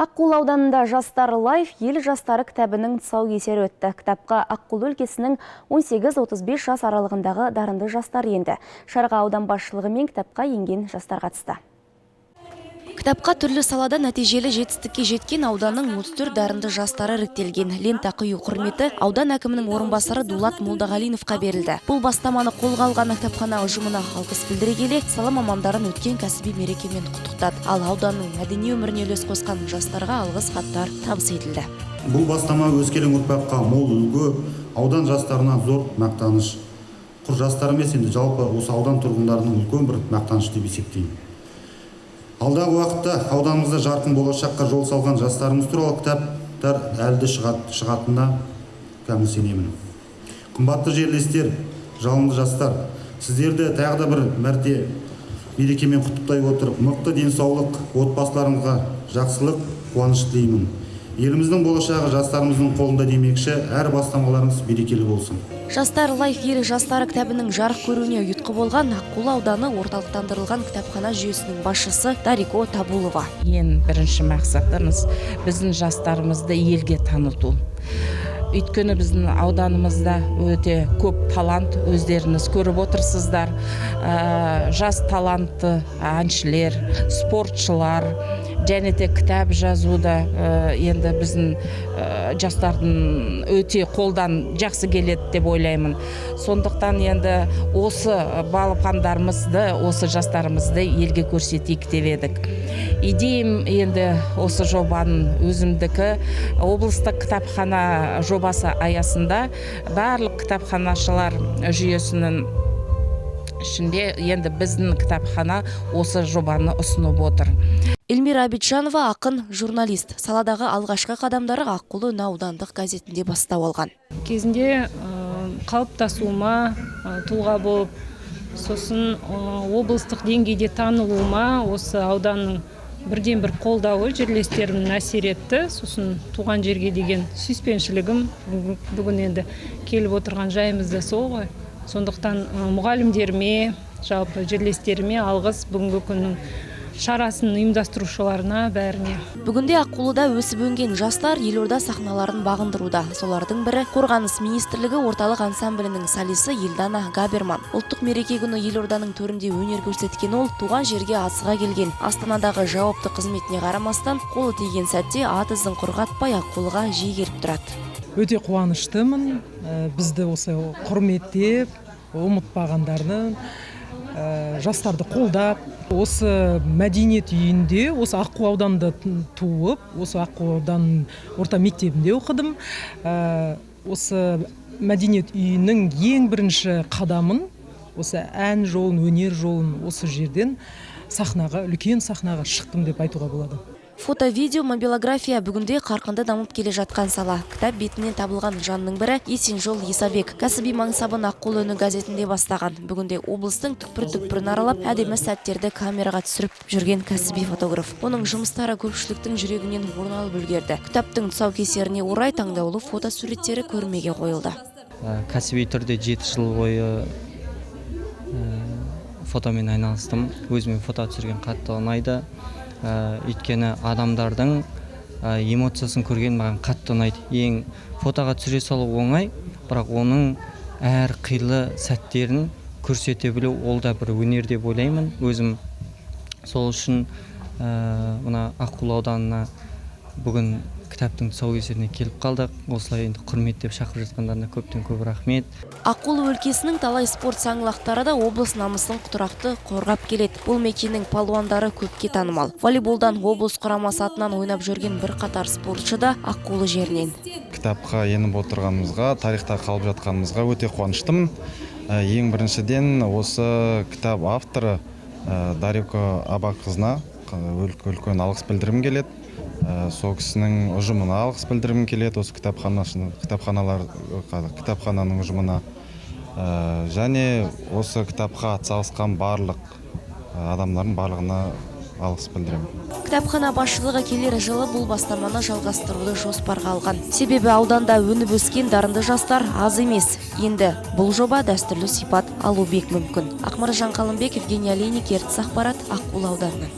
Аққулы ауданында жастар лайф ел жастары кітабының тұсаукесері өтті. Кітапқа Аққулы өлкесінің 18-35 жас аралығындағы дарынды жастар енді. Шараға аудан басшылығы мен кітапқа енген жастар қатысты. Кітапқа түрлі салада нәтижелі жетістікке жеткен ауданның 34 дарынды жастары іріктелген. Лента қию құрметі аудан әкімінің орынбасары Дулат Молдағалиновқа берілді. Бұл бастаманы қолға алған кітапхана ұжымына алғыс білдіре келе, сала мамандарын өткен кәсіби мерекемен құттықтады. Ал ауданның мәдени өміріне үлес қосқан жастарға алғыс хаттар табыс етілді. Бұл бастама өскелең ұрпаққа мол үлгі, аудан жастарына зор мақтаныш. Құр жастар емес, енді жалпы осы аудан тұрғындарының үлкен бір мақтаныш деп есептеймін. Алдағы уақытта ауданымызда жарқын болашаққа жол салған жастарымыз туралы кітаптар әлді шығатынына кәміл сенемін. Қымбатты жерлестер, жалынды жастар, сіздерді тағы да бір мәрте мерекемен құттықтай отырып, мықты денсаулық, отбасыларыңызға жақсылық, қуаныш тілеймін. Еліміздің болашағы жастарымыздың қолында демекші, әр бастамаларыңыз берекелі болсын. Жастар лайф ел жастары кітабының жарық көруіне ұйытқы болған Аққулы ауданы орталықтандырылған кітапхана жүйесінің басшысы Дарико Табулова. Ең бірінші мақсатымыз біздің жастарымызды елге таныту. Өйткені біздің ауданымызда өте көп талант, өздеріңіз көріп отырсыздар. Жас талантты әншілер, спортшылар, және де кітап жазуда енді біздің жастардың өте қолдан жақсы келеді деп ойлаймын. Сондықтан енді осы балапандарымызды, осы жастарымызды елге көрсетейік деп едік. Идеям енді осы жобаның өзімдікі облыстық кітапхана жобасы аясында барлық кітапханашылар жүйесінің ішінде енді біздің кітапхана осы жобаны ұсынып отыр. Эльмира Абитжанова ақын, журналист. Саладағы алғашқы қадамдары Аққулы аудандық газетінде бастау алған. Кезінде қалыптасуыма тұлға болып, сосын облыстық деңгейде танылуыма осы ауданның бірден бір қолдауы жерлестерімнің әсер етті. Сосын туған жерге деген сүйіспеншілігім бүгін енді келіп отырған жайымыз да сол ғой. Сондықтан мұғалімдеріме, жалпы жерлестеріме алғыс, бүгінгі күннің шарасын ұйымдастырушыларына бәріне. Бүгінде Аққулыда өсіп өнген жастар елорда сахналарын бағындыруда. Солардың бірі Қорғаныс министрлігі орталық ансамблінің солисі Елдана Габерман. Ұлттық мереке күні елорданың төрінде өнер көрсеткен ол туған жерге асыға келген. Астанадағы жауапты қызметіне қарамастан қолы тиген сәтте ат ізін құрғатпай Аққулыға жиі келіп тұрады. Өте қуаныштымын. Бізді осы құрметтеп, ұмытпағандарын, жастарды қолдап, осы мәдениет үйінде, осы Аққу ауданында туып, осы Аққу ауданның орта мектебінде оқыдым. Осы мәдениет үйінің ең бірінші қадамын, осы ән жолын, өнер жолын осы жерден сахнаға, үлкен сахнаға шықтым деп айтуға болады. Фото-видео, мобилография бүгінде қарқынды дамып келе жатқан сала. Кітап бетінен табылған жанның бірі Есенжол Исабек. Кәсіби мансабын Аққулы үні газетінде бастаған. Бүгінде облыстың түкпір-түкпірін аралап, әдемі сәттерді камераға түсіріп жүрген кәсіби фотограф. Оның жұмыстары көпшіліктің жүрегінен орын алып үлгерді. Кітаптың тұсаукесеріне орай таңдаулы фотосуреттері көрмеге қойылды. Кәсіби түрде 7 жыл бойы фотомен айналыстым. Өзіме фото түсірген қатты ұнайды. Өйткені адамдардың эмоциясын көрген маған қатты ұнайды. Ең фотоға түсіре салу оңай, бірақ оның әр қилы сәттерін көрсете білу ол да бір өнер деп ойлаймын. Өзім сол үшін мына Аққулы ауданына бүгін кітаптың тұсаукесеріне келіп қалдық. Осылай енді құрметтеп шақырып жатқандарына көптен көп рахмет. Аққулы өлкесінің талай спорт саңлақтары да облыс намысын тұрақты қорғап келеді. Бұл мекеннің палуандары көпке танымал. Волейболдан облыс құрамасы атынан ойнап жүрген бір қатар спортшы да Аққулы жерінен. Кітапқа еніп отырғанымызға, тарихта қалып жатқанымызға өте қуаныштымын. Ең біріншіден осы кітап авторы Дарико Абақызына үлкен алғыс білдіргім келеді. Сол кісінің ұжымына алғыс білдіргім келеді, осы кітапхананың ұжымына. Және осы кітапқа атсалысқан барлық адамдардың барлығына алғыс білдіремін. Кітапхана басшылығы келер жылы бұл бастаманы жалғастыруды жоспарға алған. Себебі ауданда өніп өскен дарынды жастар аз емес. Енді бұл жоба дәстүрлі сипат алу бек мүмкін. Ақмаржан Қалымбек, Евгений Олейник, ертіс ақпарат, Аққулы ауданынан.